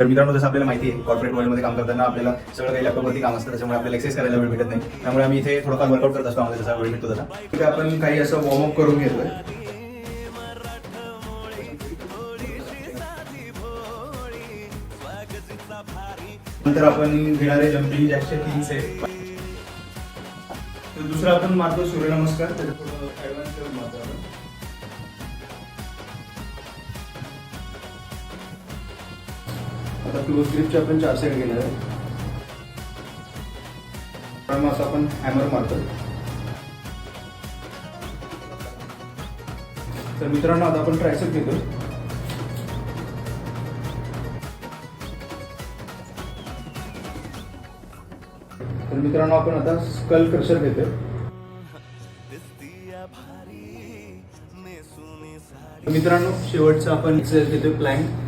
तर मित्रांनो, जसं आपल्याला माहिती आहे, कॉर्पोरेट वर्ल्डमध्ये काम करताना आपल्याला सगळं काही लॅपटॉपवरती काम असतं, त्याच्यामुळे आपल्याला एक्सरसाइज करायला वेळ भेटत नाही. त्यामुळे आम्ही इथे थोडंफार वर्कआउट करत असतो, आम्हाला जसा वेळ भेटतो तसा. इथे आपण काही असं वॉर्मअप करून घेतोय. नंतर आपण घेणारे जम्पिंग जॅकचे 3 सेट. तर दुसरा आपण मारतो सूर्यनमस्कार. त्याचं थोडं ॲडव्हान्स करून मारतो आपण. आता क्लोज ग्रिपचे आपण 4 सेट घेणार आहे. असं आपण हॅमर मारतो. तर मित्रांनो, आता आपण ट्रायसेप घेतो. तर मित्रांनो, आपण आता स्कल क्रशर घेतोय. मित्रांनो, शेवटचा आपण एक्सरसाइज घेतोय प्लँक.